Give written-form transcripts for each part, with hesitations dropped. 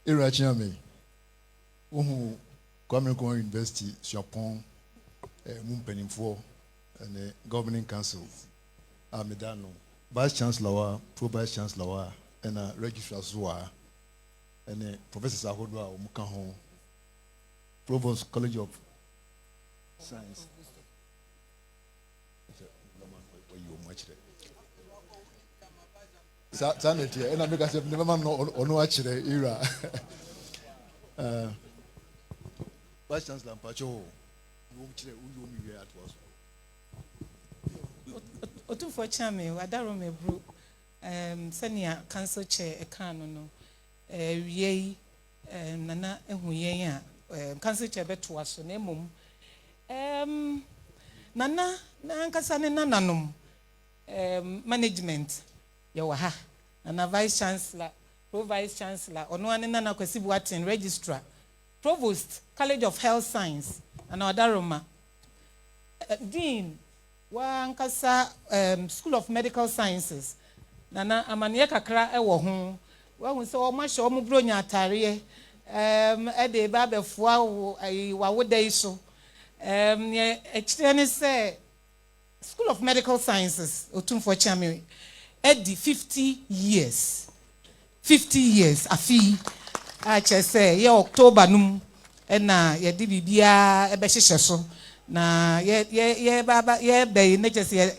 Irachame. Who Kwame University, Japon, Mumpenimfo, and the Governing Council. Amedano, Vice Chancellor, Pro Vice Chancellor, and a Registrar Zua, and Professor Sahodwa Mukaho, Provost College of Science. Sanity, and I make us never know or no actually era. Vice Chancellor Pacho, Otumfuo chame wadaro mebru senior council chair ekano no wie nana ehuyen a council chair beto aso na emom nana na nkasa ne nananom management ye wa ha nana vice chancellor pro vice chancellor ono ane nana kwasi buatin registrar provost college of health science and wadaroma dean wa nkasa school of medical sciences nana amane kakra ewo ho wa hu se o ma hye o mu bronya atare e de ba befua wa wodai so ne ekire ne se school of medical sciences Otumfuo chame edi 50 years afi a chese ye October num na ye di bibia e be hyehye so na ye baba ye be na chese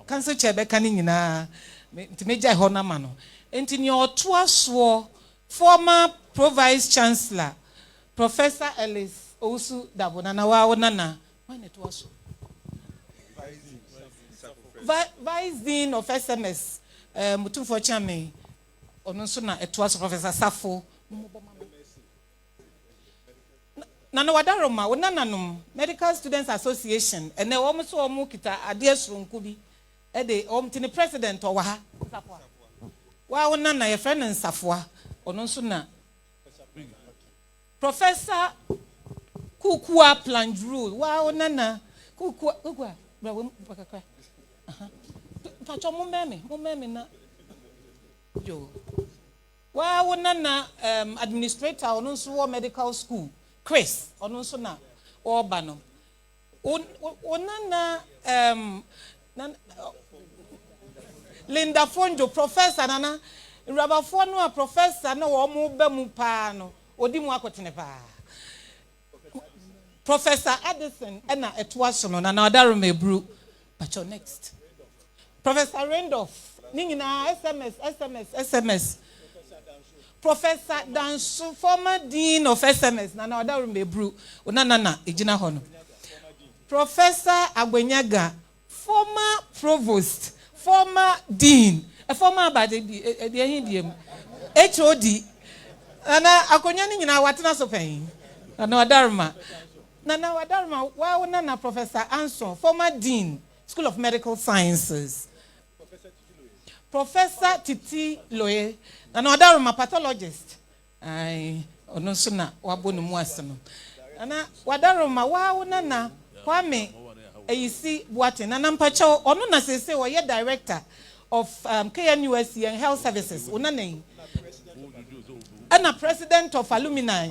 council chair be kan nyina ntimeja ho na ma no enti ne otoaso former pro vice chancellor Professor Ellis Owusu Dabona na wa nana why ne toaso vice dean of SMS Otumfuo chame ono so na etoaso Professor Safo Nana wadaroma wonananom Medical Students Association ene wo so wo kita ade asronku bi e de tini president o wa ha Safo wa wonana ye friend Nsafoa ono so na Professor Kukua Planjuru wa wonana Kukua bra wo pakakwa pacho mumeme na yo wa wonana administrator ono so wo medical school Chris ono so na oba no onana Linda Fonjo professor nana Rabafo no a professor na wo mu ba mu pa no odi mu akotene pa Professor Addison na etoaso no na odaro mebru pacho next Professor Randolph ningina SMS Professor Dansu, former dean of SMS, Nana Odaru Mebru, Nana Ejina Hono. Professor Agwenyaga, former provost, former dean, a former HOD, Nana Akonyani in our Watana Sopain, Nana Odarma. Nana Odarma, wow, Nana Professor Anson, former dean, School of Medical Sciences. Professor Titi Loye, another my pathologist. I ono so na wabonu mu asem. Ana wadaro ma wa nana Kwame eyisi Buate nana mpacha ono na sese wo ye director of KNUST and health services. Onana ana president of alumni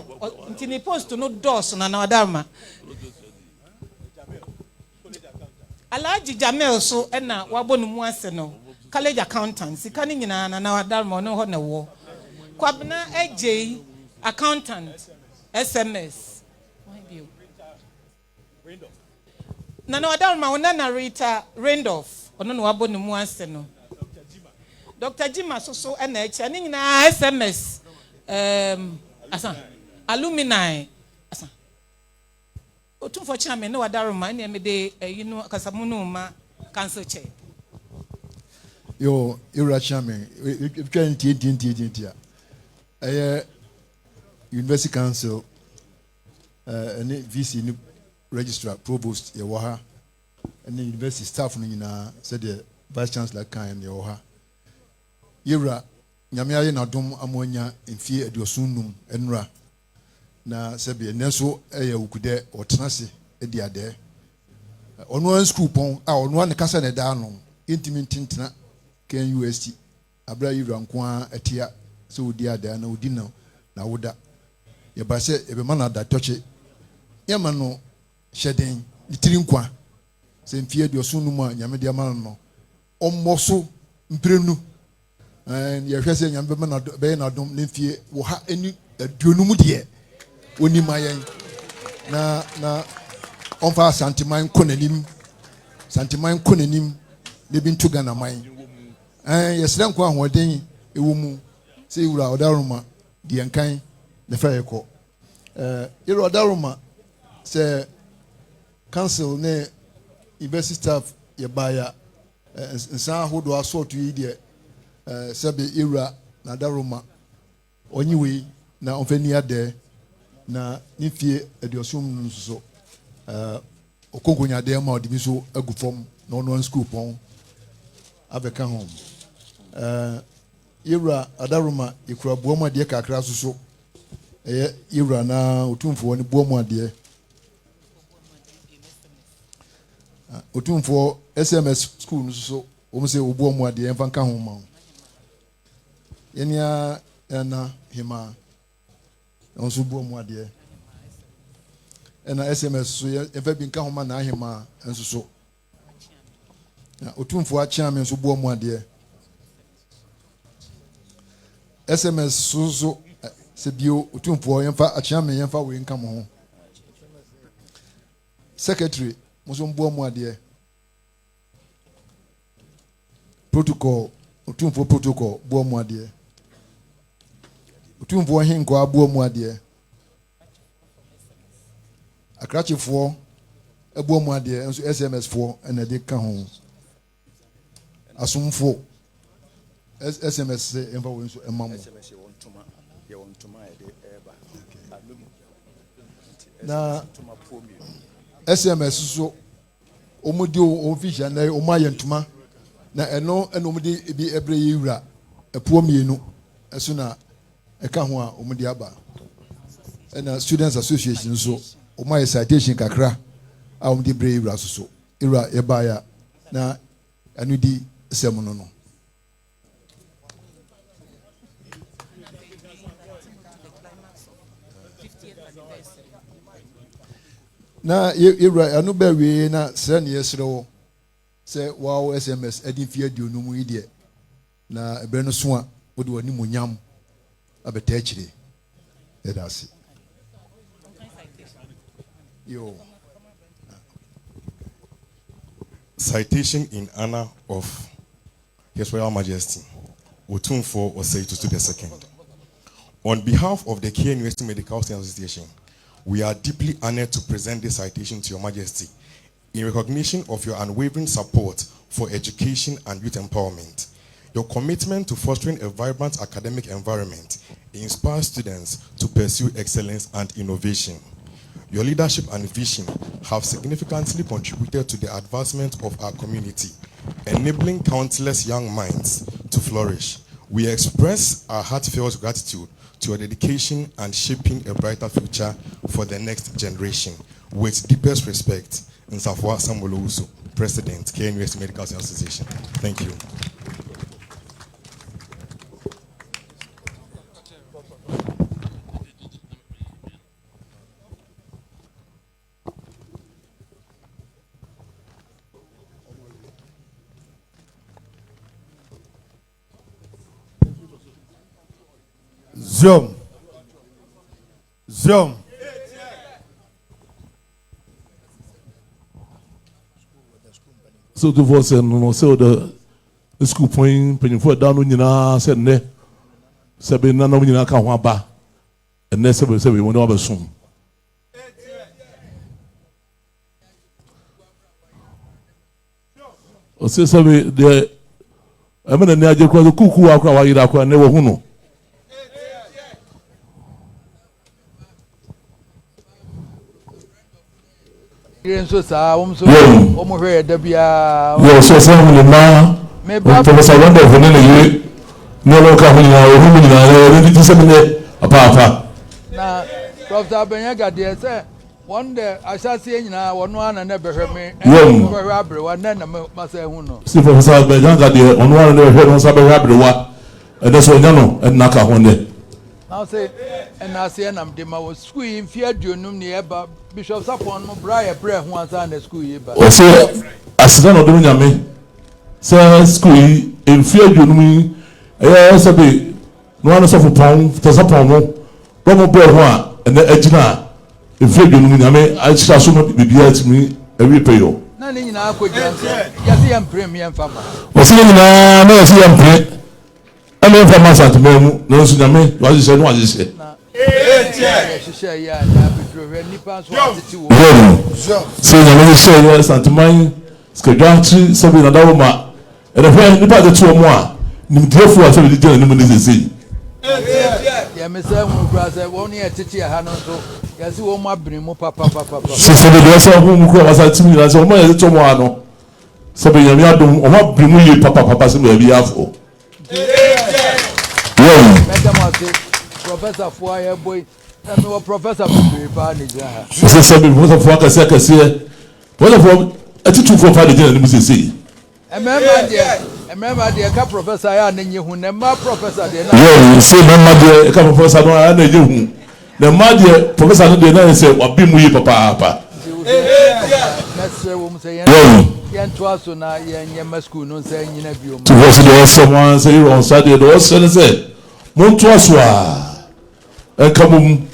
ntini post no dos na wadarma. Alaji Jamel so na wabonu mu asem no. College accountants, ikani nyina na wadarmo no ho na wo. Kwabna AJ accountant SMS. Na wadarmo na narrator Randolph ono no wabo no mu ase no. Dr. Jima so na echa ni nyina SMS asa alumni asa. Otumfuo chame na wadarmo na me de yinu kasamuno ma council chair. Yo, Irachame, if can TNT, University Council, and VC registrar, provost, Yawaha, and the university staff, said the vice chancellor Kayan Yawaha. Ira, Yamia Nadum Ammonia in fear at your sunum, Enra. Na Sebi, Neso, Ukude, or Tanasi, Edia there. On one school pong, on one Casane Dano, intimate. KNUST abra yura nkwa etia so dia da na odina na woda yɛba sɛ yɛbɛma no adatɔkye yɛma no hyɛden ne tiri nkwa sɛ mfie aduɔso no mu a nyame de ama no ɔmmɔ so mprenu yɛhwɛ sɛ nyame bɛma bɛyɛ n'adom ne mfie wɔ ha ani aduonu mu deɛ onim ayɛn na ɔmfa asanteman kɔ n'anim santeman kɔ n'anim na bi nto Ghana man yɛsrɛ nkwa ahoɔden ɛwɔ mu sɛ wura ɔdaroma deɛ nkan ne fɛ yɛkɔ yɛwura ɔdaroma sɛ council ne university staff yɛbaeɛ nsa ahodoɔ asɔɔto yi deɛ sɛbe yɛwura na ɔdaroma ɔnye wei na ɔmfa ni adɛ na ne fie aduɔsom no nso so ɔkonkonyadeɛ ma ɔde bi so agu fam na ɔno school pɔn abɛka ho yɛwura adaroma yɛkura boamu adeɛ kakra so so ɛyɛ yɛwura na Otumfuo ne boamu adeɛ Otumfuo SMS school no so wɔn sɛ oboamu adeɛ mfa nka ho ma yɛnia ɛna hima nso boamu adeɛ ɛna SMS so yɛmfa bi nka ho ma na ahima nso so na Otumfuo akyea me nso boamu adeɛ SMS so sɛ bio Otumfuo yɛmfa akyea me yɛmfa wei nka mo ho secretary mo so boamu adeɛ protocol Otumfuo protocol boamu adeɛ Otumfuo henkwa boamu adeɛ akrachefoɔ boamu adeɛ nso SMS foɔ ɛna de ka ho asomfo SMS yɛmfa wei nso ɛma mo na SMS so omudi official na omayɛ ntoma na ɛno ɛna omudi bi ɛbrɛ yɛwura ɛpoɔ mienu ɛso na ɛka ho a omudi aba ɛna students association so omayɛ citation kakra a omudi brɛ yɛwura so yɛwura yɛbaeɛ na ɛno di sɛm no na yɛwura ano bɛ wie na srɛ ne yɛsrɛ wo sɛ wow SMS ɛde mfie aduonu mu yi deɛ na ɛbrɛ no so a wode w'anim onyam abɛta akyire yɛda ase yo citation in honor of His Royal Majesty Otumfuo Osei-Tutu II. On behalf of the KNUST Medical Students Association, we are deeply honored to present this citation to Your Majesty in recognition of your unwavering support for education and youth empowerment. Your commitment to fostering a vibrant academic environment inspires students to pursue excellence and innovation. Your leadership and vision have significantly contributed to the advancement of our community, enabling countless young minds to flourish. We express our heartfelt gratitude to your dedication and shaping a brighter future for the next generation. With deepest respect, Nsafwa Samolo-Uso, President, KNUST Medical Students Association. Thank you. Zoom. So the voice and no say the school point penny for down on you said ne sabi na no nyina ka ho aba and ne sabi we won aba soon. O say sabi the amena ne aje kwa kuku akwa wa yira kwa ne wo hu no. So sa so omo hwe da bia yo so sa mu ma me ba professor wonder for ne ye no lo ka hu na o hu ni na re di se me apa na professor Benyaga de say one day asase nyina wono ana na behwe me behwe abrewa na na ma say hu no si professor Benyaga de ono ana na behwe no sa behwe abrewa e de so nya no e na ka ho ne I'll say, and I say, and I'm the my school in fear, do you know near Bishop Sapon, Briar, prayer once on the school year. Or say, as I don't know me, say, school in fear, you know me, yes, a bit, no one is off a pound, there's a pound, Roman Boy, and the Edgina, in fear, you know me, I shall soon be here to me every payo. None in our quick Yassian premium farmer. Was he no, see, I'm pray. I mean, for my son to me, no, so me, what is what is it? So, you say, yes, and to mine, Skadranchi, something and Doma, and a friend about the 2 or more. Therefore, I told you, the see. Yeah, Miss Brother, 1 year, Titi, Hanon, yes, you won't my bring papa. So, the rest of whom was at me as a man, Tomano. So, you don't want to bring you papa, so we have for. Professor Foyer boy, and no professor Barney. So, something was a fuck as I can see. What of a teacher for Father General see? Remember, dear professor, and then you who never professor. Yeah, you see, remember, dear professor, and you. The mother professor didn't say, what be we papa. That's a woman saying, Yan Twasso, Yan school, no saying in a view. To watch the someone say on Saturday, the also said, Montwaswa, and come on,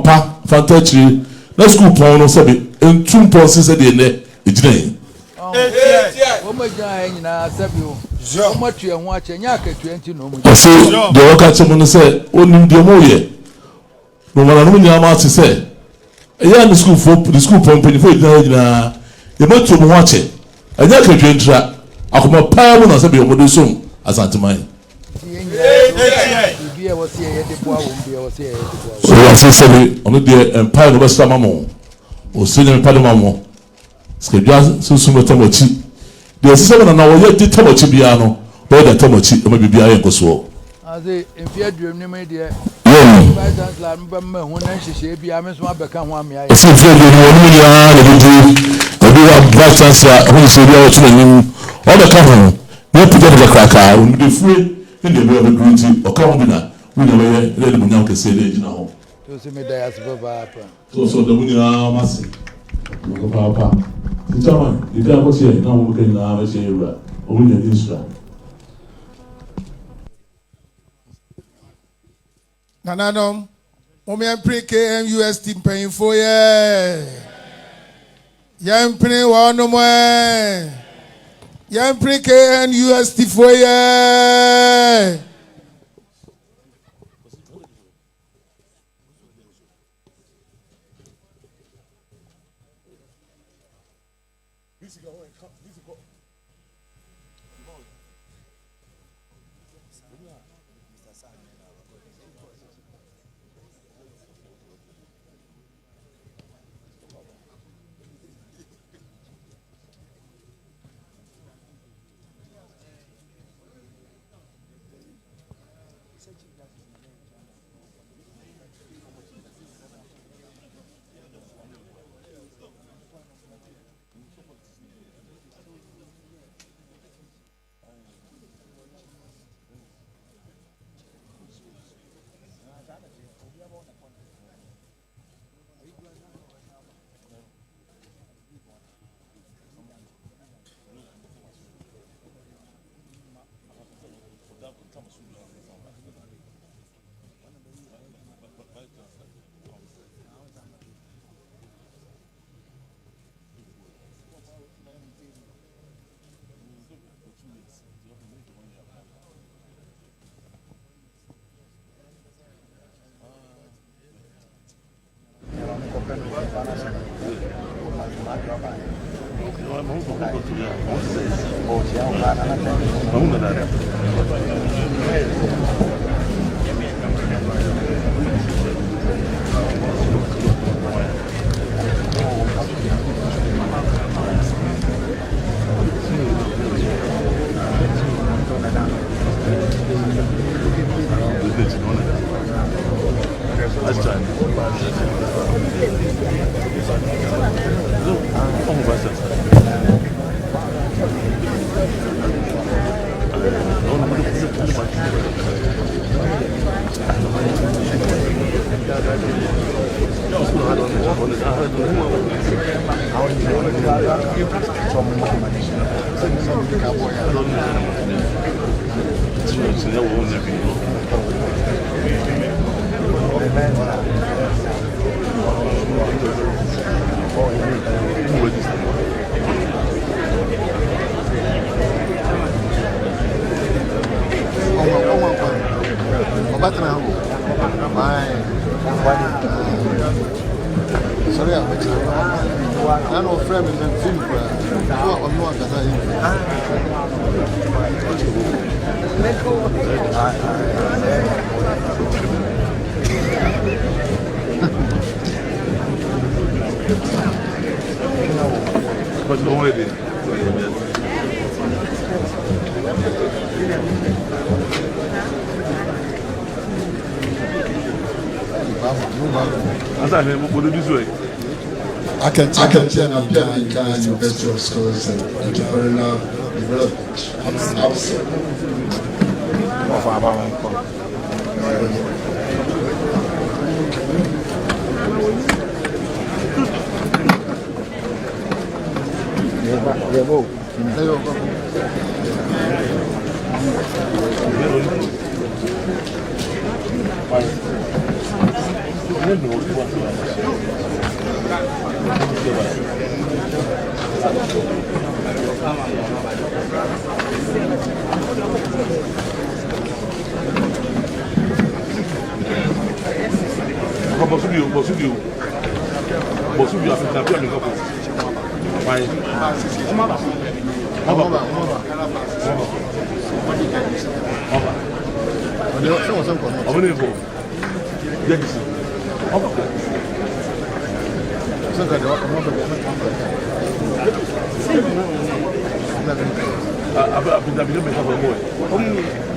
pa, fantastic. Let's go pound or something, and 2 points is a day, it's name. Oh, my God, so much you watch and yak at 20 no more. So, the worker someone said, only the more. No one I know to say. A young school for the school pump in the you might to watch it. A young country track. I come up power when I said, what do soon as I to mine. So I say, on the empire of West Mammo or Senior Padamamo. Schedule so soon with Tomochi. There's 7 hour yet to Tomochi Biano, but the Tomochi maybe be I go so. As if you dream the media, by that land, when she say, be I miss my become 1 year. If you feel the vice chancellor, when you say you are to all the company, we put the cracker, we be free in the way of the green or come dinner. We never let them know to say they know. To see me there as Papa. So the winning are massive. Papa. The German, the devil say, no one can have a say, or win the Israel. Nanadom, Omen pre KNUST paying for ye. Yan pre one no more. Yan pre KNUST for ye. Sorry, I'm not friend with them. I'm not But don't worry. I can take a pen and pen in kind university of schools and entrepreneurial development. I've been